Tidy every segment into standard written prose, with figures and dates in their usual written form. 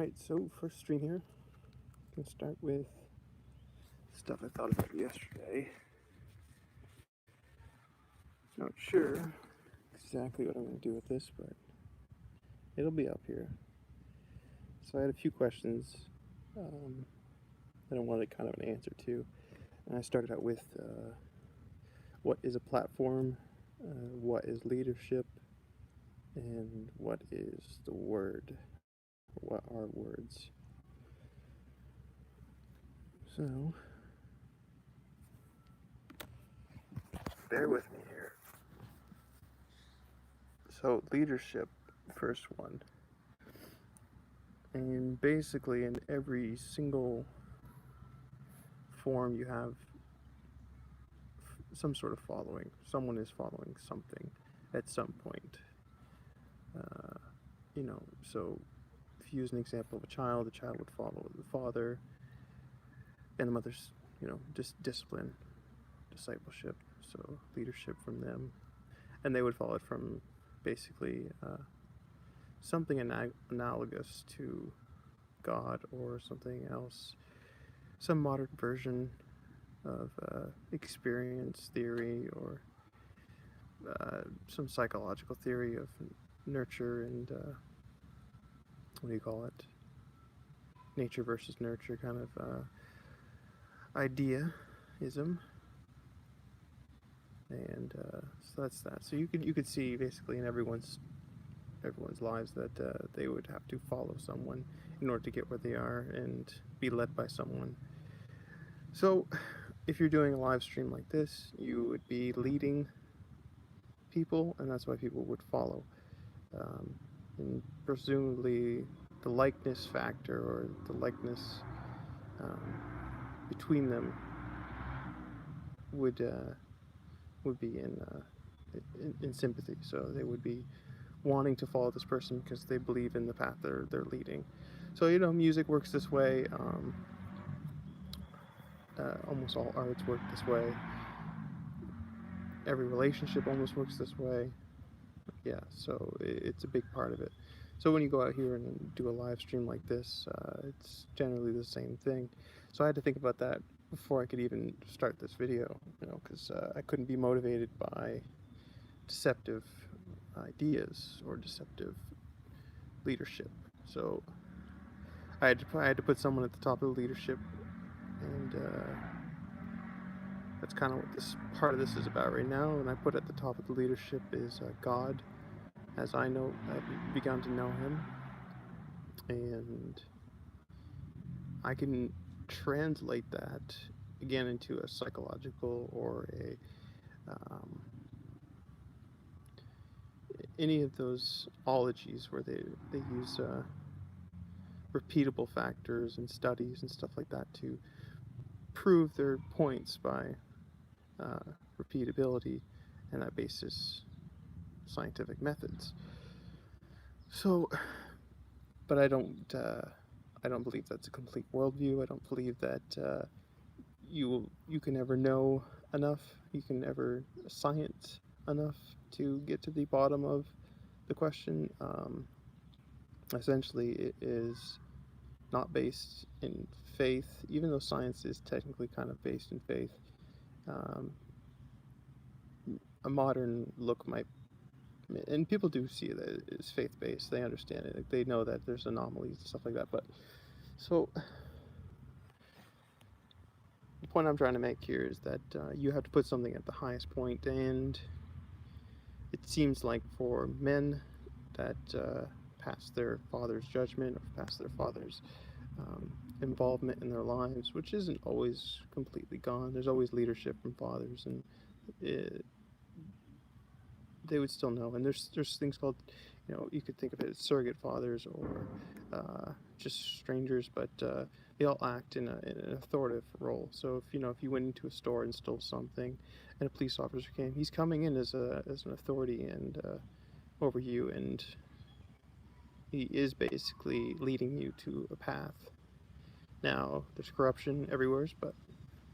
Alright, so first stream here. I'm gonna start with stuff I thought about yesterday. Not sure exactly what I'm gonna do with this, but it'll be up here. So I had a few questions that I wanted kind of an answer to. And I started out with what is a platform, what is leadership, and what is the word, what are words. So, bear with me here. So, leadership, first one. And basically, in every single form, you have some sort of following. Someone is following something at some point. So if you use an example of a child, the child would follow the father, and the mother's, just discipline, discipleship, so leadership from them, and they would follow it from basically something analogous to God or something else, some modern version of experience theory or some psychological theory of nurture and what do you call it? Nature versus nurture kind of ideaism, and so that's that. So you could see basically in everyone's lives that they would have to follow someone in order to get where they are and be led by someone. So if you're doing a live stream like this, you would be leading people, and that's why people would follow. And presumably the likeness factor or the likeness between them would be in sympathy. So they would be wanting to follow this person because they believe in the path they're leading. So music works this way. Almost all arts work this way. Every relationship almost works this way. Yeah, so it's a big part of it. So when you go out here and do a live stream like this, it's generally the same thing. So I had to think about that before I could even start this video, because I couldn't be motivated by deceptive ideas or deceptive leadership. So I had to put someone at the top of the leadership, and that's kind of what this part of this is about right now. And I put at the top of the leadership is God, as I've begun to know Him, and I can translate that again into a psychological or a any of those ologies where they use repeatable factors and studies and stuff like that to prove their points by repeatability, and that basis scientific methods. So, but I don't believe that's a complete worldview. I don't believe that you can ever know enough. You can ever science enough to get to the bottom of the question. Essentially, it is not based in faith, even though science is technically kind of based in faith. A modern look might, and people do see it as faith-based. They understand it. They know that there's anomalies and stuff like that. But so the point I'm trying to make here is that you have to put something at the highest point, and it seems like for men that pass their father's judgment or pass their father's involvement in their lives, which isn't always completely gone. There's always leadership from fathers, and they would still know. And there's things called, you could think of it as surrogate fathers or just strangers, but they all act in an authoritative role. So if you went into a store and stole something, and a police officer came, he's coming in as an authority and over you, and he is basically leading you to a path. Now, there's corruption everywhere, but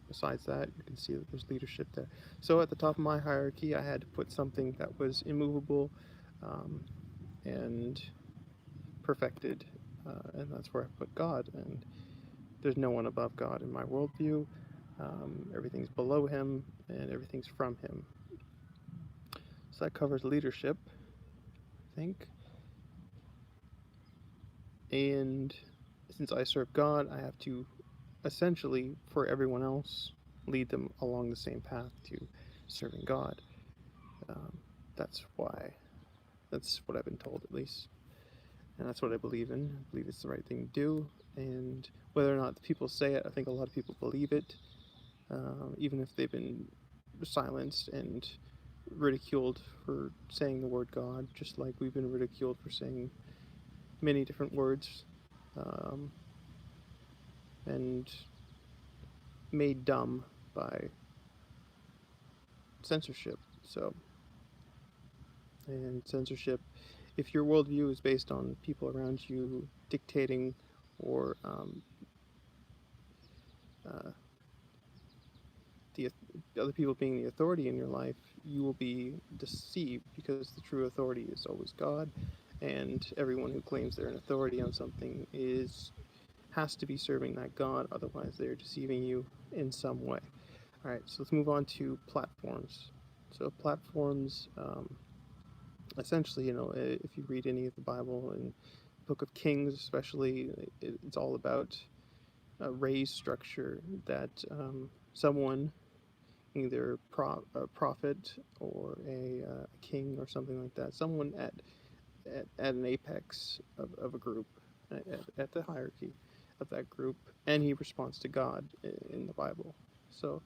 besides that, you can see that there's leadership there. So at the top of my hierarchy, I had to put something that was immovable and perfected and that's where I put God. And there's no one above God in my worldview. Everything's below Him, and everything's from Him. So that covers leadership, I think. And since I serve God, I have to essentially, for everyone else, lead them along the same path to serving God. Um, that's why. That's what I've been told, at least. And that's what I believe in. I believe it's the right thing to do. And whether or not the people say it, I think a lot of people believe it, even if they've been silenced and ridiculed for saying the word God, just like we've been ridiculed for saying many different words, um, and made dumb by censorship. So, and censorship, if your worldview is based on people around you dictating or uh, the other people being the authority in your life, you will be deceived because the true authority is always God, and everyone who claims they're an authority on something has to be serving that God, otherwise they're deceiving you in some way. All right, so let's move on to platforms. So platforms, essentially, if you read any of the Bible and Book of Kings, especially, it's all about a raised structure that someone, either a prophet or a king or something like that, someone at an apex of a group, at the hierarchy of that group, and he responds to God in the Bible. So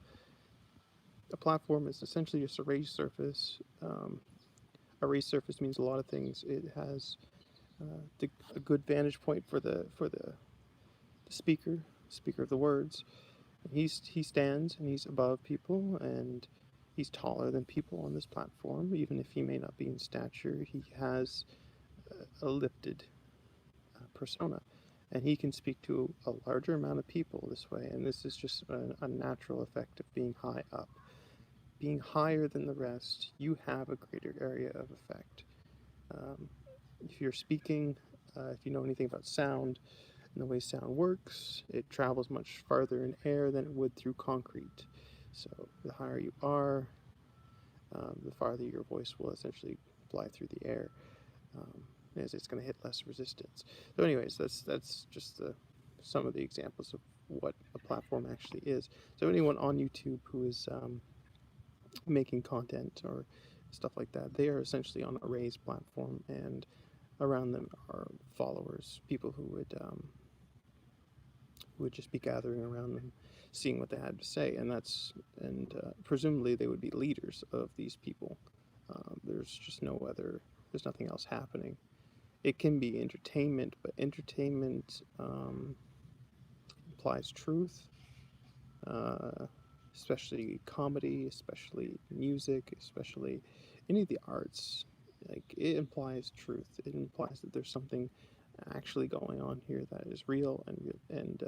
a platform is essentially just a raised surface. A raised surface means a lot of things. It has a good vantage point for the speaker of the words. He stands and he's above people, and he's taller than people on this platform. Even if he may not be in stature, he has a lifted persona, and he can speak to a larger amount of people this way. And this is just a natural effect of being high up. Being higher than the rest, you have a greater area of effect. Um, if you're speaking, if you know anything about sound and the way sound works, it travels much farther in air than it would through concrete. So the higher you are, the farther your voice will essentially fly through the air, as it's going to hit less resistance. So, anyways, that's just some of the examples of what a platform actually is. So, anyone on YouTube who is making content or stuff like that, they are essentially on a raised platform, and around them are followers, people who would just be gathering around them, seeing what they had to say, and presumably they would be leaders of these people. There's just no other. There's nothing else happening. It can be entertainment, but entertainment implies truth, uh, especially comedy, especially music, especially any of the arts. Like, it implies truth. It implies that there's something actually going on here that is real and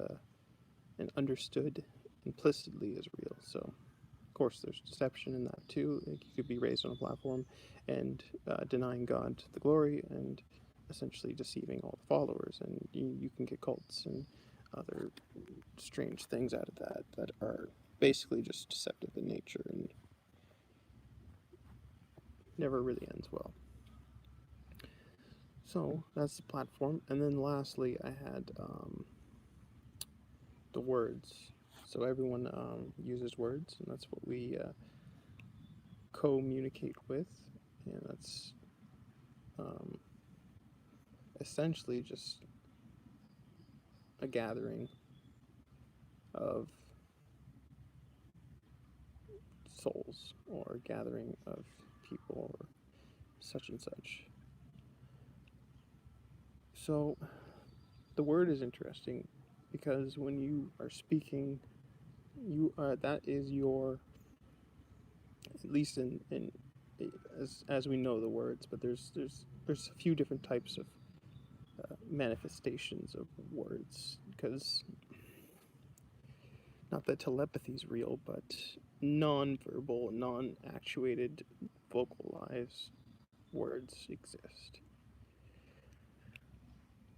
understood implicitly as real. So, of course, there's deception in that too. Like, you could be raised on a platform and denying God the glory and essentially deceiving all the followers, and you can get cults and other strange things out of that are basically just deceptive in nature and never really ends well. So that's the platform, and then lastly, I had the words. So everyone uses words, and that's what we communicate with, and that's um, essentially just a gathering of souls or a gathering of people or such and such. So the word is interesting because when you are speaking, that is your, at least in as we know the words, but there's a few different types of manifestations of words, because not that telepathy is real, but non-verbal, non-actuated, vocalized words exist.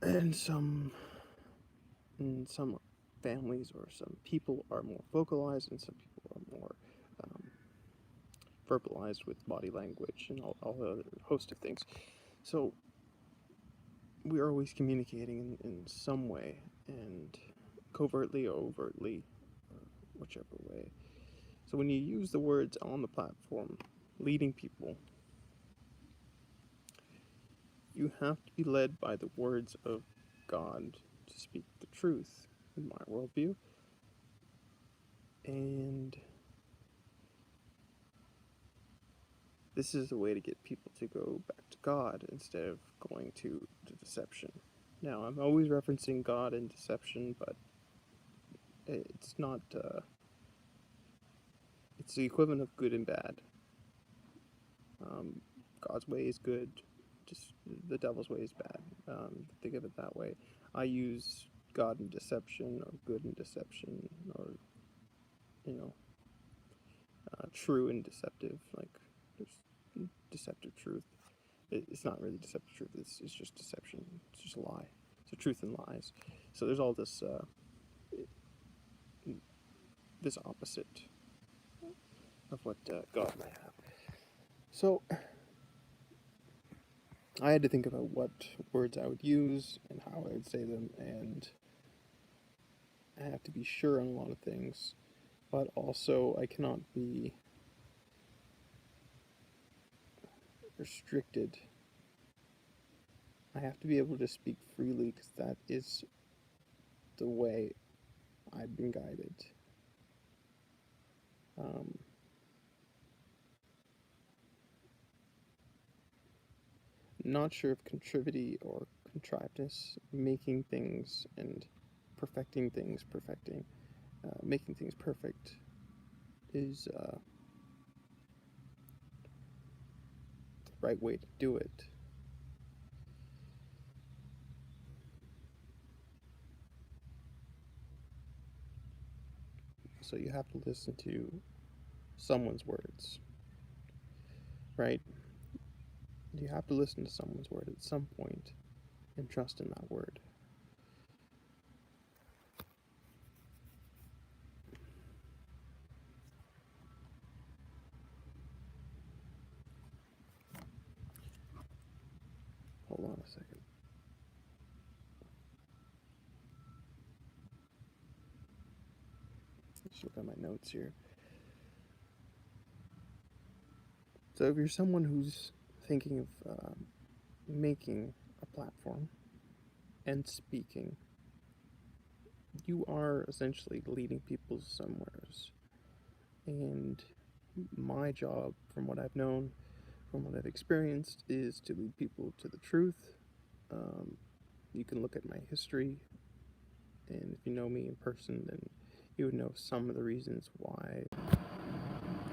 And some families or some people are more vocalized, and some people are more um, verbalized with body language and all the other host of things. So we are always communicating in some way, and covertly or overtly, whichever way. So when you use the words on the platform, leading people, you have to be led by the words of God to speak the truth, in my worldview. And this is a way to get people to go back to God instead of going to deception. Now, I'm always referencing God and deception, but it's not, it's the equivalent of good and bad. God's way is good, just the devil's way is bad. Think of it that way. I use God and deception, or good and deception, or, you know, true and deceptive. Like, there's deceptive truth. It's not really deceptive truth, it's just deception. It's just a lie. So, truth and lies. So, there's all this opposite of what God might have. So, I had to think about what words I would use and how I would say them, and I have to be sure on a lot of things, but also I cannot be restricted. I have to be able to speak freely because that is the way I've been guided. Um, not sure if contrivity or contrivedness, making things and making things perfect is the right way to do it. So you have to listen to someone's words, right? You have to listen to someone's word at some point and trust in that word. Hold on a second. Just look at my notes here. So if you're someone who's thinking of making a platform and speaking, you are essentially leading people somewheres. And my job, from what I've known, from what I've experienced, is to lead people to the truth. Um, you can look at my history, and if you know me in person, then you would know some of the reasons why.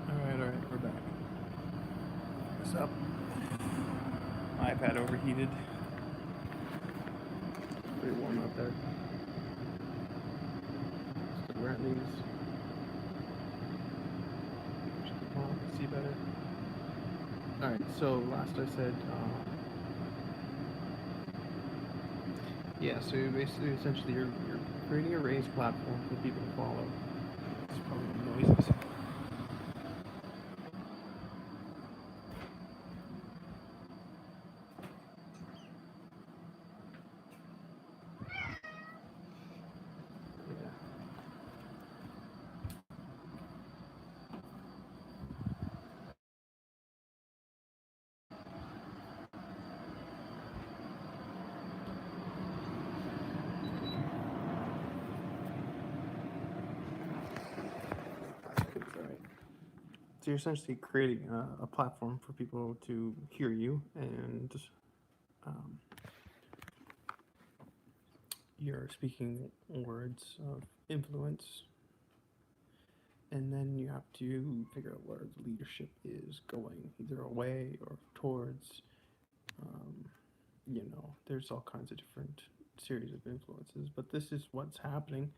Alright, we're back. What's up? iPad overheated. Pretty warm out there. Still wearing these. See better. Alright, so last I said, yeah, so basically, essentially, you're creating a raised platform for people to follow. It's probably noises. Yeah. Alright. So you're essentially creating a platform for people to hear you, and um, you're speaking words of influence, and then you have to figure out where the leadership is going, either away or towards. Um, there's all kinds of different series of influences, but this is what's happening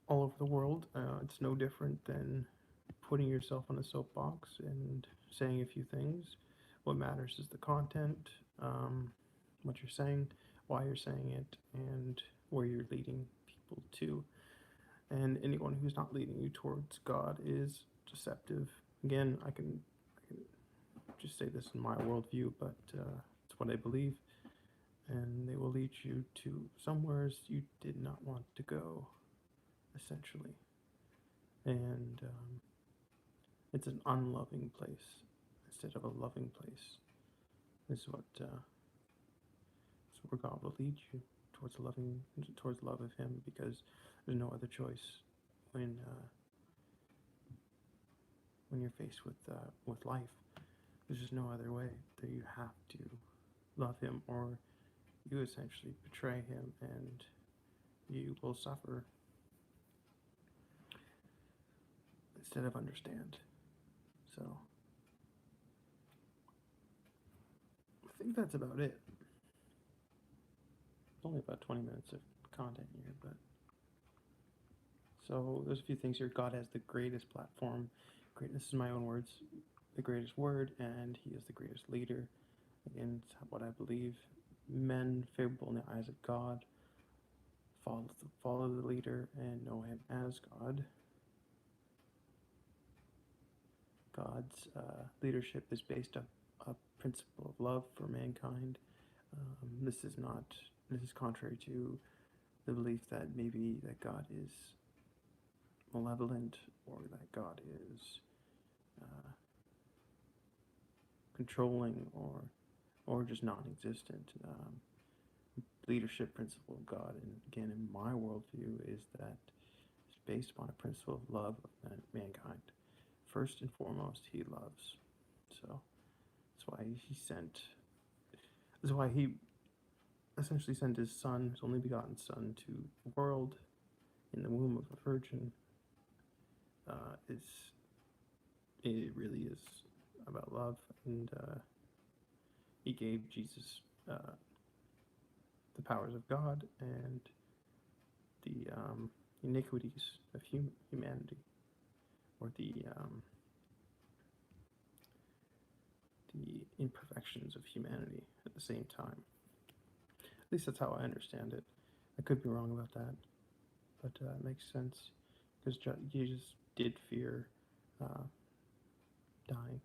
all over the world. It's no different than putting yourself on a soapbox and saying a few things. What matters is the content, what you're saying, why you're saying it and where you're leading people to. And anyone who's not leading you towards God is deceptive. Again, I can just say this in my worldview, but it's what I believe. And they will lead you to somewhere you did not want to go, essentially. And it's an unloving place instead of a loving place. This is where God will lead you towards love of Him, because there's no other choice when you're faced with life. There's just no other way that you have to love Him, or you essentially betray Him and you will suffer instead of understand. So I think that's about it. Only about 20 minutes of content here, but so there's a few things here. God has the greatest platform. This is my own words. The greatest word, and He is the greatest leader. Again, it's what I believe. Men favorable in the eyes of God follow the leader and know Him as God. God's leadership is based on a principle of love for mankind. This is contrary to the belief that maybe that God is malevolent, or that God is controlling, or just non-existent. Leadership principle of God, and again, in my worldview, is that it's based upon a principle of love of mankind. First and foremost, He loves. So that's why He essentially sent His Son, His only begotten Son, to the world in the womb of a virgin. It really is about love, and He gave Jesus the powers of God and the iniquities of humanity, or the imperfections of humanity at the same time. At least that's how I understand it. I could be wrong about that, but it makes sense, because Jesus did fear dying,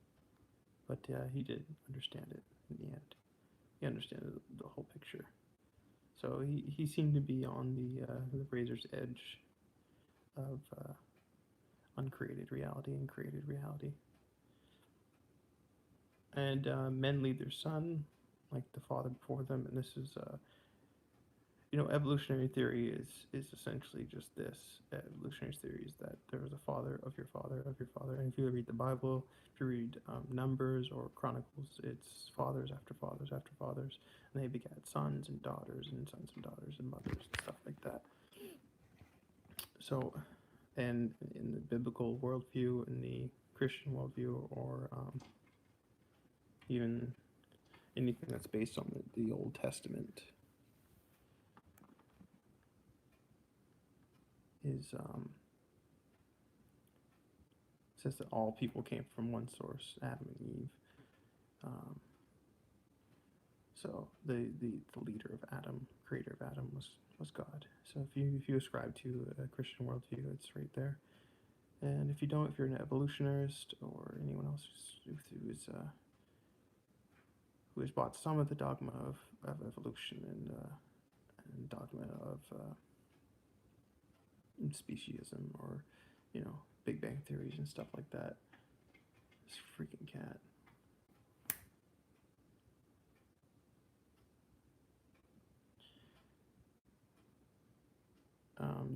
but He did understand it in the end. He understood the whole picture. So he seemed to be on the razor's edge of uncreated reality and created reality. And men lead their son like the father before them, and this is evolutionary theory is essentially just this. Evolutionary theory is that there was a father of your father of your father, and if you read the Bible, if you read Numbers or Chronicles, it's fathers after fathers after fathers, and they begat sons and daughters and sons and daughters and mothers and stuff like that. So, and in the biblical worldview, in the Christian worldview, or even anything that's based on the Old Testament, says that all people came from one source, Adam and Eve. So the leader of Adam, creator of Adam, was God. So if you ascribe to a Christian worldview, it's right there. And if you don't, if you're an evolutionist or anyone else who has bought some of the dogma of evolution and dogma of speciesism, or Big Bang theories and stuff like that, this freaking cat.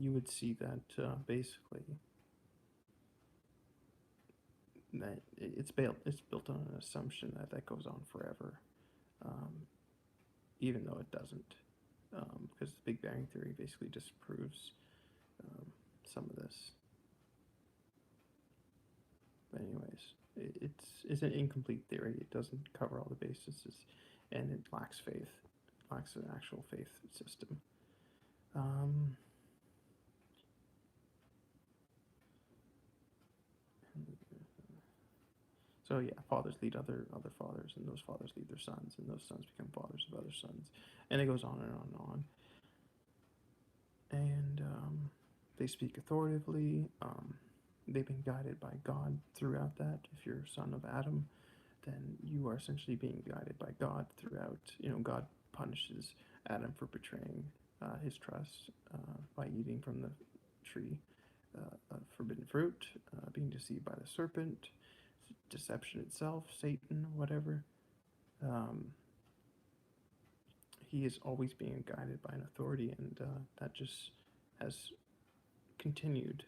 You would see that basically that it's built on an assumption that goes on forever, even though it doesn't, because the Big Bang theory basically disproves some of this. But anyways, it's an incomplete theory. It doesn't cover all the bases, and it lacks faith. It lacks an actual faith system. So yeah, fathers lead other fathers, and those fathers lead their sons, and those sons become fathers of other sons, and it goes on and on and on. And they speak authoritatively. They've been guided by God throughout that. If you're a son of Adam, then you are essentially being guided by God throughout. God punishes Adam for betraying his trust by eating from the tree of forbidden fruit, being deceived by the serpent, deception itself, Satan, whatever. Um, he is always being guided by an authority, and that just has continued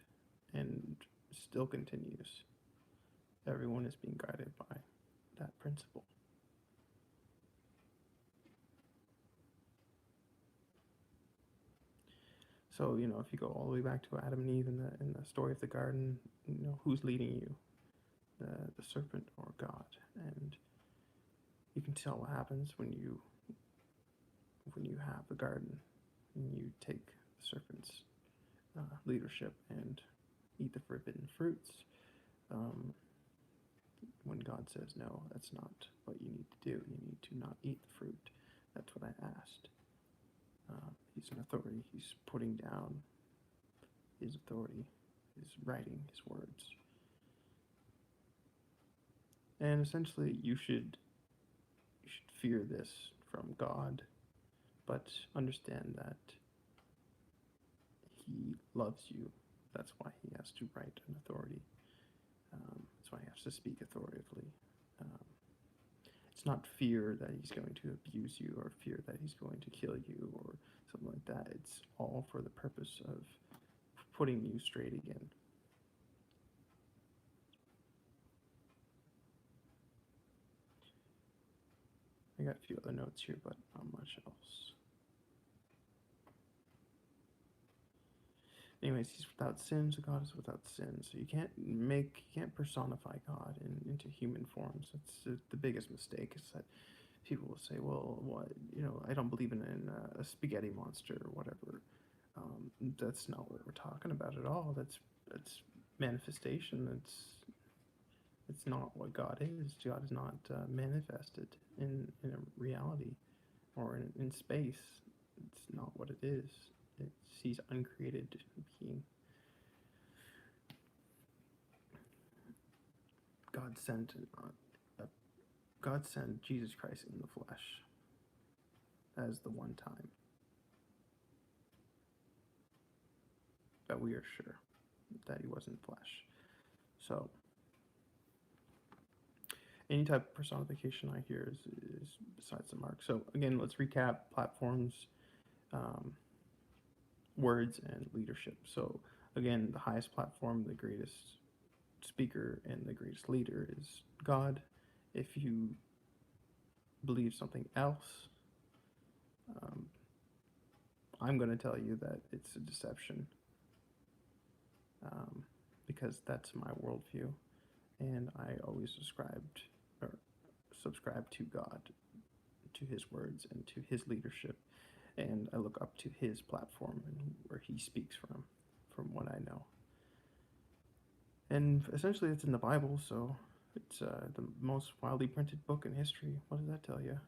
and still continues. Everyone is being guided by that principle. So, if you go all the way back to Adam and Eve in the story of the garden, who's leading you, the serpent or God? And you can tell what happens when you have the garden and you take the serpent's leadership and eat the forbidden fruits. Um, when God says no, that's not what you need to do. You need to not eat the fruit. That's what I asked. He's an authority. He's putting down his authority, his writing, his words. And essentially, you should fear this from God, but understand that he loves you. That's why he has to write an authority. That's why he has to speak authoritatively. Um, it's not fear that he's going to abuse you or fear that he's going to kill you or something like that. It's all for the purpose of putting you straight again. I got a few other notes here, but not much else. Anyways, he's without sin, so God is without sin. So you can't personify God into human forms. That's the biggest mistake. Is that people will say, well, what, I don't believe in a spaghetti monster or whatever. That's not what we're talking about at all. That's manifestation. It's not what God is. God is not manifested in a reality or in space. It's not what it is. He's uncreated being. God sent God sent Jesus Christ in the flesh as the one time that we are sure that he was in flesh. So any type of personification I hear is besides the mark. So again, let's recap platforms, words, and leadership. So again, the highest platform, the greatest speaker, and the greatest leader is God. If you believe something else, I'm going to tell you that it's a deception, because that's my worldview, and I always subscribe to God, to his words, and to his leadership, and I look up to his platform and where he speaks from what I know. And essentially it's in the Bible, so it's the most widely printed book in history. What does that tell you?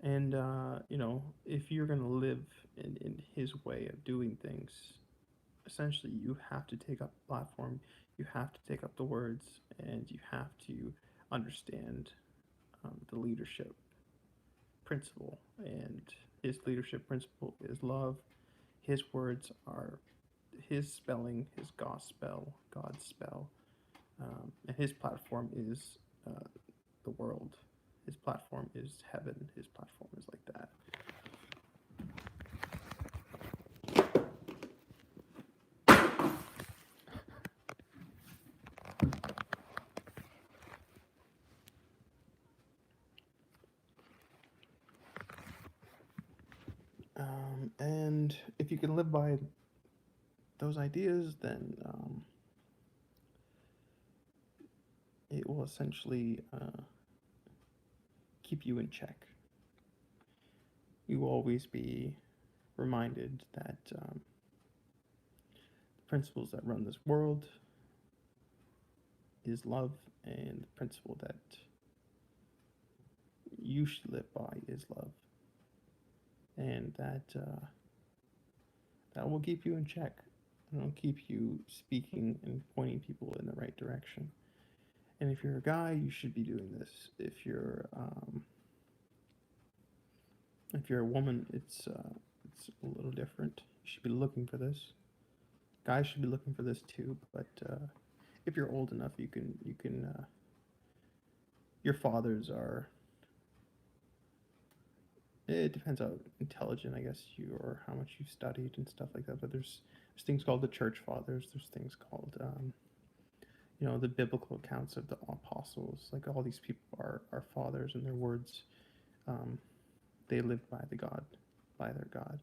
And if you're going to live in his way of doing things, essentially you have to take up the platform, you have to take up the words, and you have to understand the leadership principle. And his leadership principle is love. His words are his spelling, his gospel, God's spell. And his platform is the world. His platform is heaven. His platform is like that. And if you can live by those ideas, then it will essentially keep you in check. You will always be reminded that principles that run this world is love, and the principle that you should live by is love, and that will keep you in check. It'll keep you speaking and pointing people in the right direction. And if you're a guy, you should be doing this. If you're a woman, it's a little different. You should be looking for this. Guys should be looking for this too. But if you're old enough, you can. Your fathers are. It depends how intelligent, I guess, you or how much you've studied and stuff like that. But there's things called the church fathers. There's things called the biblical accounts of the apostles. Like all these people are fathers, and their words, um, they lived by their God.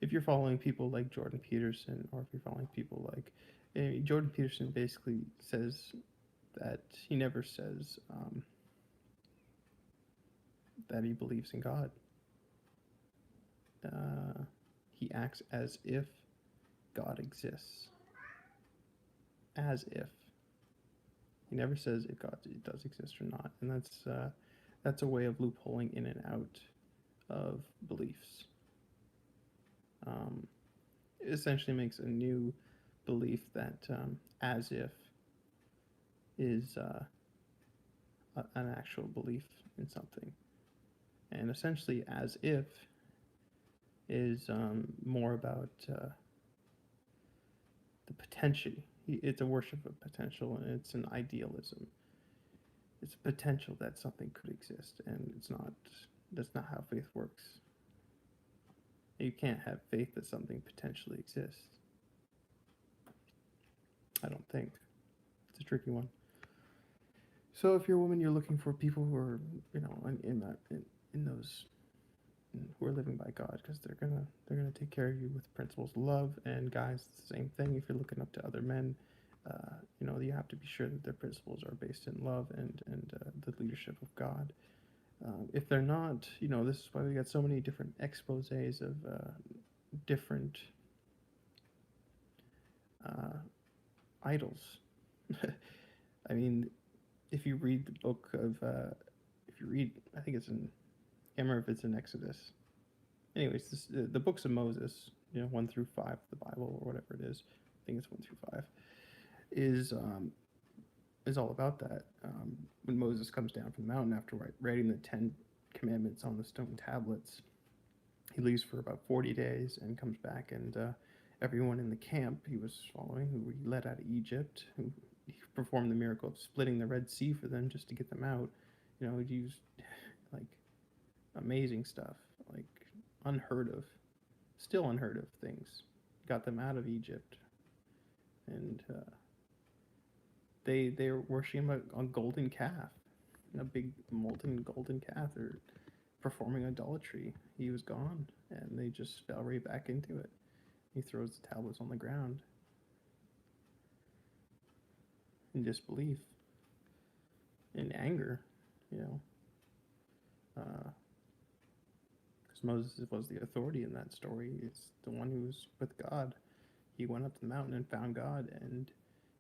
If you're following people like Jordan Peterson, or if you're following people like Jordan Peterson, basically says that he never says that he believes in God. He acts as if God exists, as if. He never says if God does exist or not, and that's a way of loopholing in and out of beliefs. It essentially makes a new belief that as if is an actual belief in something, and essentially as if is more about the potential. It's a worship of potential, and it's an idealism. It's a potential that something could exist, and it's not. That's not how faith works. You can't have faith that something potentially exists. I don't think. It's a tricky one. So if you're a woman, you're looking for people who are, in those who are living by God, because they're gonna take care of you with principles of love. And guys, it's the same thing. If you're looking up to other men, you have to be sure that their principles are based in love and the leadership of God. If they're not, this is why we got so many different exposés of different idols. I mean, if you read the book of, I think it's in, I can't remember if it's in Exodus. Anyways, the books of Moses, 1 through 5, the Bible or whatever it is. I think it's 1 through 5. Is all about that. When Moses comes down from the mountain after writing the 10 Commandments on the stone tablets, he leaves for about 40 days and comes back, and everyone in the camp he was following, who he led out of Egypt, who he performed the miracle of splitting the Red Sea for them just to get them out. He used like amazing stuff, like still unheard of things. Got them out of Egypt, and they were worshiping a golden calf, a big molten golden calf. They're performing idolatry. He was gone, and they just fell right back into it. He throws the tablets on the ground in disbelief, in anger, because Moses was the authority in that story. It's the one who was with God. He went up the mountain and found God and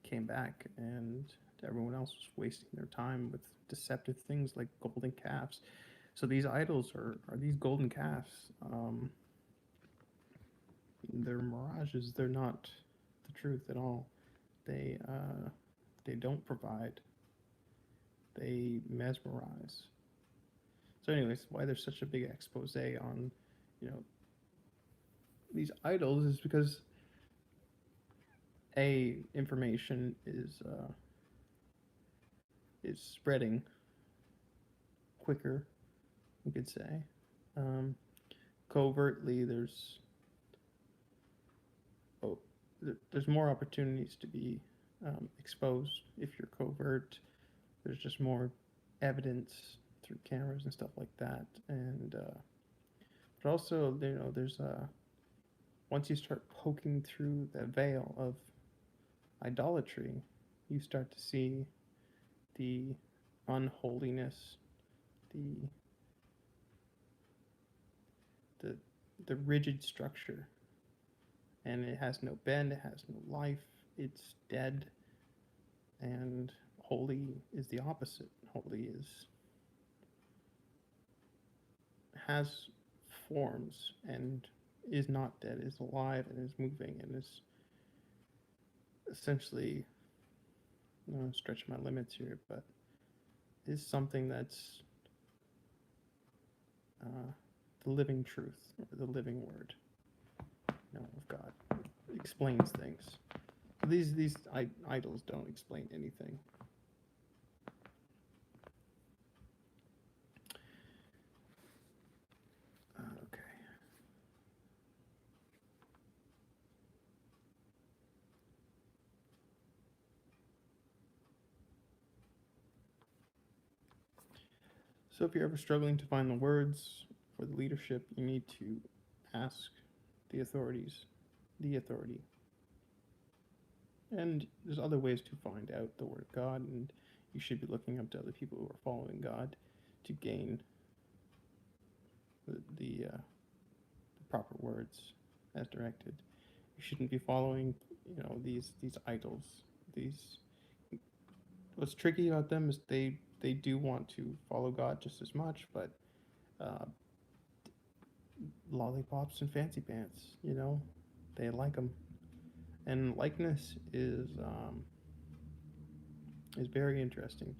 came back, and everyone else was wasting their time with deceptive things like golden calves. So these idols are these golden calves. They're mirages. They're not the truth at all. They don't provide. They mesmerize. So, anyways, why there's such a big expose on, these idols is because information is spreading quicker, you could say. Covertly, there's more opportunities to be exposed if you're covert. There's just more evidence through cameras and stuff like that, and but also there's once you start poking through the veil of idolatry, you start to see the unholiness, the the rigid structure and it has no bend, it has no life, it's dead. And holy is the opposite. Holy is has forms and is not dead, is alive and is moving and is essentially, stretching my limits here, but is something that's uh, the living truth or the living word, of God. It explains things. These idols don't explain anything. Okay. So if you're ever struggling to find the words for the leadership, you need to ask the authorities, the authority. And there's other ways to find out the word of God, and you should be looking up to other people who are following God to gain the proper words as directed. You shouldn't be following, these idols. These What's tricky about them is they do want to follow God just as much, but uh, lollipops and fancy pants, they like them. And likeness is very interesting.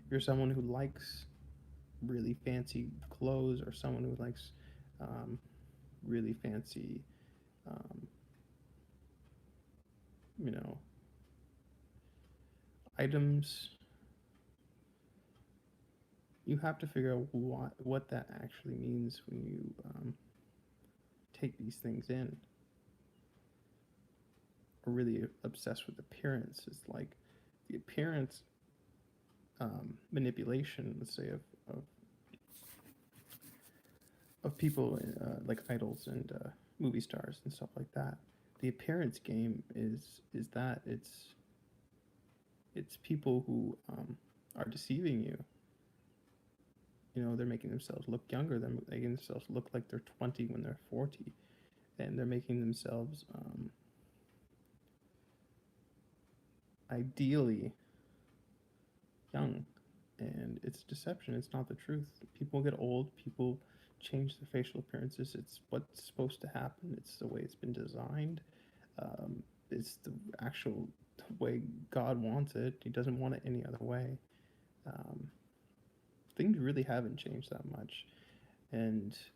If you're someone who likes really fancy clothes, or someone who likes um, really fancy, um, you know, items, you have to figure out what that actually means when you take these things in. Or really obsessed with appearance. It's like the appearance manipulation, let's say, of people like idols and movie stars and stuff like that. The appearance game is that it's people who are deceiving you. They're making themselves look younger. They're making themselves look like they're 20 when they're 40, and they're making themselves ideally young. And it's deception. It's not the truth. People get old. People change their facial appearances. It's what's supposed to happen. It's the way it's been designed. It's the actual way God wants it. He doesn't want it any other way. Um, Things really haven't changed that much,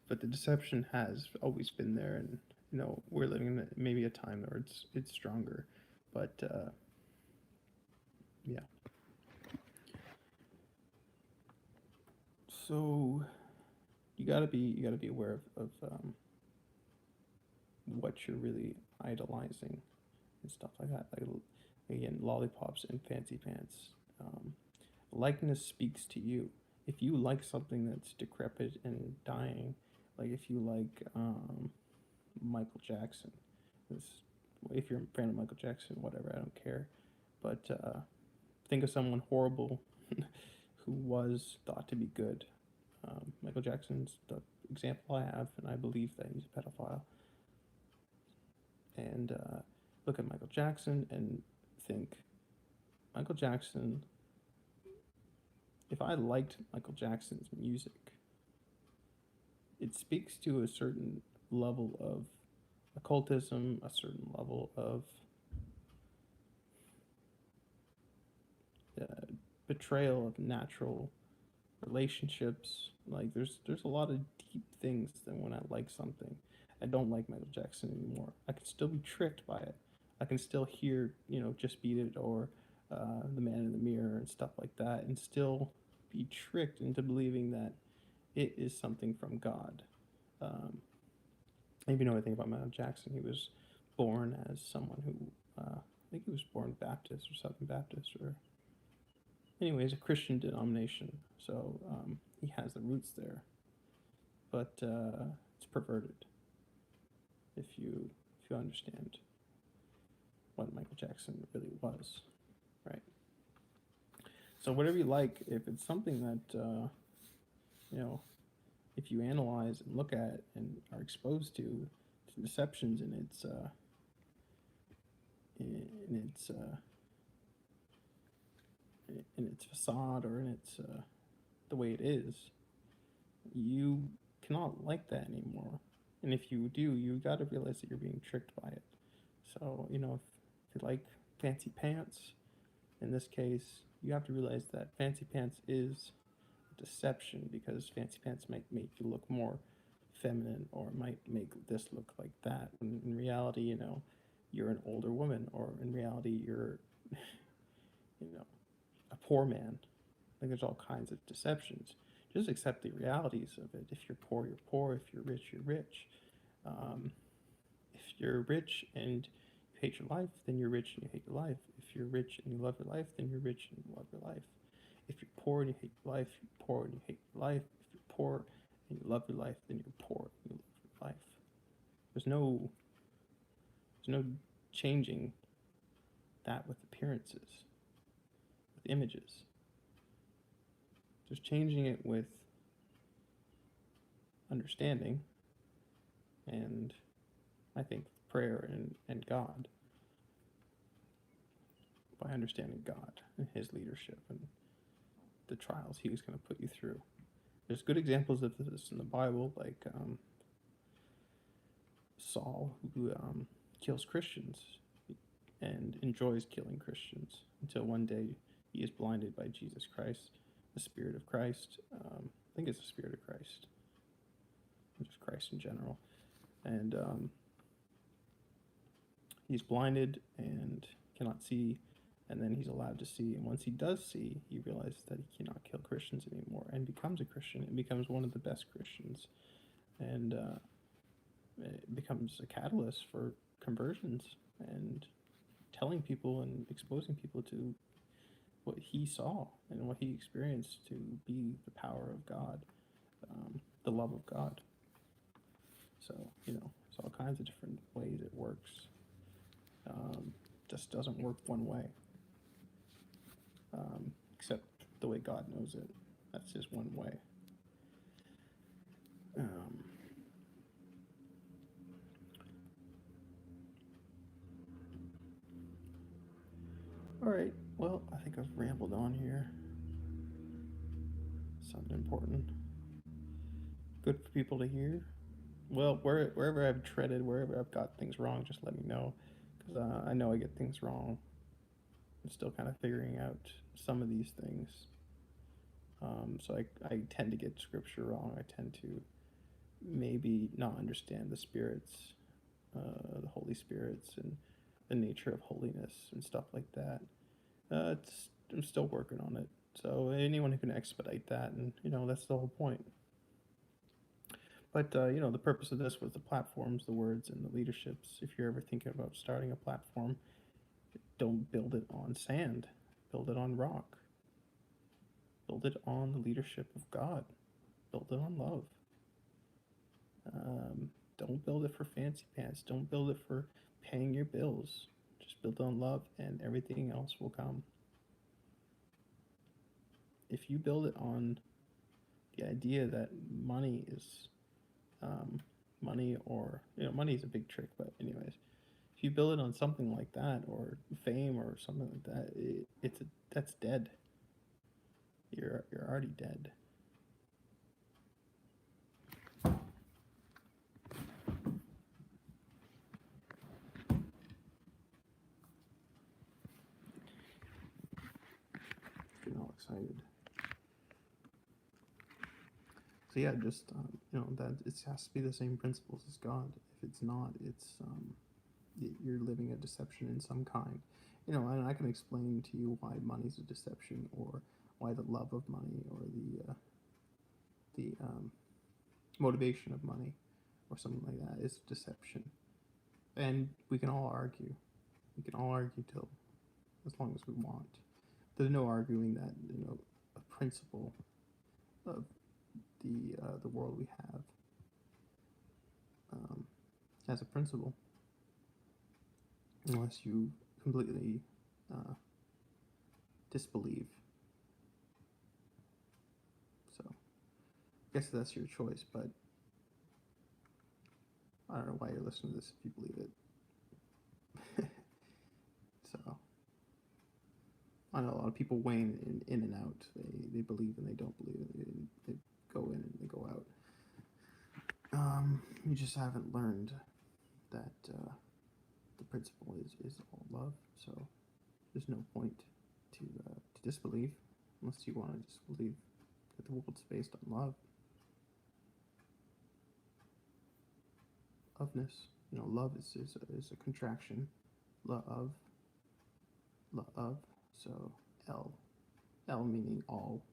but the deception has always been there, and we're living in maybe a time where it's stronger, but yeah. So you gotta be aware of what you're really idolizing and stuff like that. Like, again, lollipops and fancy pants. Um, Likeness speaks to you. If you like something that's decrepit and dying, like if you like Michael Jackson, this, if you're a fan of Michael Jackson, whatever, I don't care. But think of someone horrible who was thought to be good. Michael Jackson's the example I have, and I believe that he's a pedophile. And look at Michael Jackson and think, Michael Jackson, if I liked Michael Jackson's music, it speaks to a certain level of occultism, a certain level of uh, betrayal of natural relationships. Like there's a lot of deep things that when I like something, I don't like Michael Jackson anymore. I can still be tricked by it. I can still hear, Just Beat It, or The Man in the Mirror and stuff like that, and still be tricked into believing that it is something from God. Um, if you know anything about Michael Jackson, he was born as someone who, I think he was born Baptist or Southern Baptist, or anyways, a Christian denomination. So he has the roots there, but it's perverted. If you understand what Michael Jackson really was, right? So whatever you like, if it's something that you know, if you analyze and look at and are exposed to deceptions, and in its facade or in its the way it is, you cannot like that anymore. And if you do, you got to realize that you're being tricked by it. So, if you like fancy pants, in this case, you have to realize that fancy pants is deception, because fancy pants might make you look more feminine, or might make this look like that. When in reality, you're an older woman, or in reality, you're, a poor man. Like, there's all kinds of deceptions. Just accept the realities of it. If you're poor, you're poor. If you're rich, you're rich. Um, if you're rich and you hate your life, then you're rich and you hate your life. If you're rich and you love your life, then you're rich and you love your life. If you're poor and you hate your life, you're poor and you hate your life. If you're poor and you love your life, then you're poor and you love your life. There's no changing that with appearances, with images. Just changing it with understanding, and I think prayer and God, by understanding God and his leadership and the trials he was going to put you through. There's good examples of this in the Bible, like Saul, who kills Christians and enjoys killing Christians until one day he is blinded by Jesus Christ, the Spirit of Christ. I think it's the Spirit of Christ, just Christ in general. And he's blinded and cannot see, and then he's allowed to see. And once he does see, he realizes that he cannot kill Christians anymore, and becomes a Christian, and becomes one of the best Christians. And it becomes a catalyst for conversions and telling people and exposing people to what he saw and what he experienced to be the power of God, the love of God. So, there's all kinds of different ways it works. Just doesn't work one way, except the way God knows it. That's his one way. All right, well, I think I've rambled on here. Something important, good for people to hear. Well, wherever I've treaded, wherever I've got things wrong, just let me know, because I know I get things wrong. I'm still kind of figuring out some of these things. So I tend to get scripture wrong. I tend to maybe not understand the spirits, the Holy Spirits, and the nature of holiness and stuff like that. I'm still working on it. So anyone who can expedite that, and that's the whole point. But the purpose of this was the platforms, the words, and the leaderships. If you're ever thinking about starting a platform, don't build it on sand. Build it on rock. Build it on the leadership of God. Build it on love. Don't build it for fancy pants. Don't build it for paying your bills. Just build it on love, and everything else will come. If you build it on the idea that money is money, or money is a big trick, but anyways, if you build it on something like that, or fame or something like that, that's dead. You're already dead. Getting all excited. So yeah, just that it has to be the same principles as God. If it's not, it's you're living a deception in some kind. And I can explain to you why money's a deception, or why the love of money, or the motivation of money, or something like that is deception. And we can all argue. We can all argue till as long as we want. There's no arguing that a principle of the world we have as a principle, unless you completely disbelieve. So I guess that's your choice, but I don't know why you're listening to this if you believe it. I know a lot of people wane in and out. They believe and they don't believe. They go in and they go out. You just haven't learned that the principle is all love. So there's no point to disbelieve unless you want to disbelieve that the world's based on love. Loveness. Love is a contraction. Love. Love. So L meaning all,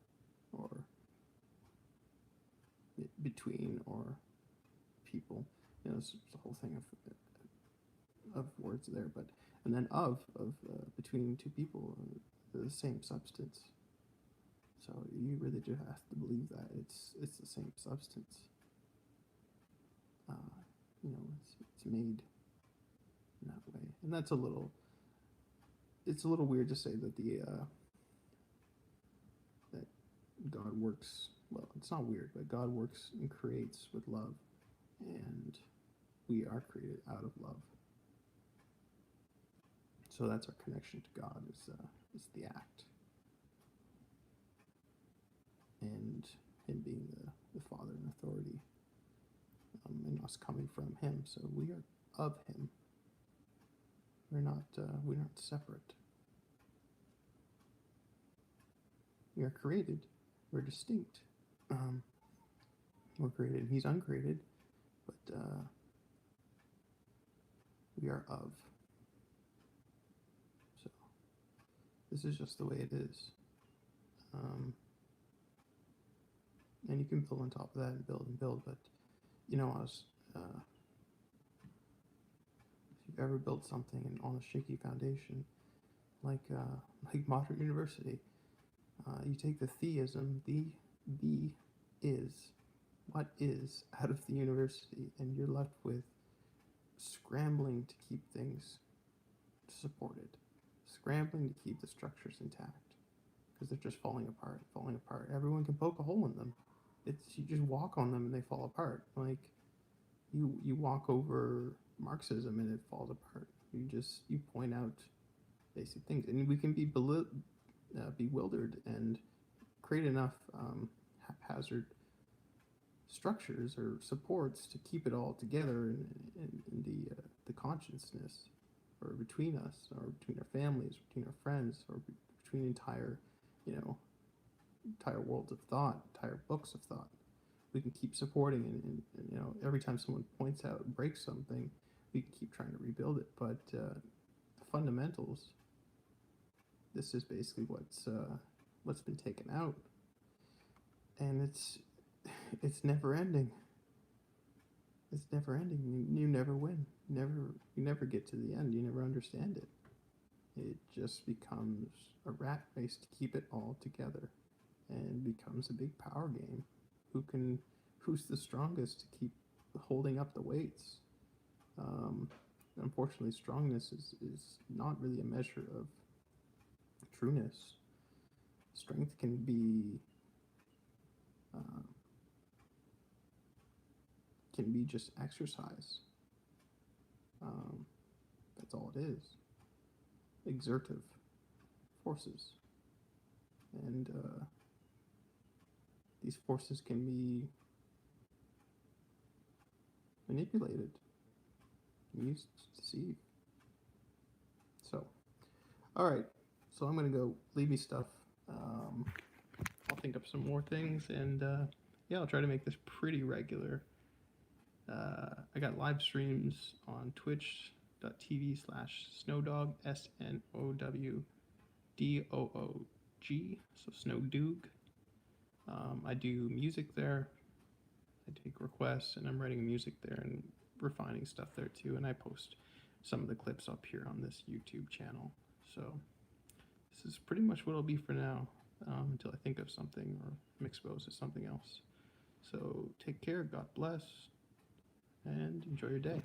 or between, or people. It's the whole thing of words there, but and then of between two people, the same substance. So you really do have to believe that it's the same substance. It's made in that way, and that's it's a little weird to say that that God works. Well, it's not weird, but God works and creates with love, and we are created out of love. So that's our connection to God, is the act, and Him being the Father and authority, and us coming from Him. So we are of Him. We're not separate. We are created. We're distinct. We're created. He's uncreated, but we are of. So this is just the way it is. And you can build on top of that and build. But as if you've ever built something on a shaky foundation, like modern university, you take the theism, the is, what is, out of the university, and you're left with scrambling to keep things supported, scrambling to keep the structures intact, because they're just falling apart. Everyone can poke a hole in them. You just walk on them and they fall apart. Like you walk over Marxism and it falls apart. You point out basic things, and we can be bewildered and create enough haphazard structures or supports to keep it all together in the consciousness, or between us, or between our families, between our friends, or between entire worlds of thought, entire books of thought. We can keep supporting, and every time someone points out and breaks something, we can keep trying to rebuild it. But the fundamentals, this is basically what's been taken out, and it's never ending. It's never ending. You never win. You never get to the end. You never understand it. It just becomes a rat race to keep it all together, and becomes a big power game. Who's the strongest to keep holding up the weights? Unfortunately, strongness is not really a measure of trueness. Strength can be just exercise. That's all it is. Exertive forces, and these forces can be manipulated, used to deceive. So, all right. So I'm gonna go leave me stuff. I'll think up some more things, and I'll try to make this pretty regular. I got live streams on twitch.tv/snowdog, SNOWDOOG, so Snowdoog. I do music there. I take requests, and I'm writing music there and refining stuff there too, and I post some of the clips up here on this YouTube channel. So this is pretty much what it'll be for now, until I think of something or I'm exposed to something else. So take care, God bless, and enjoy your day.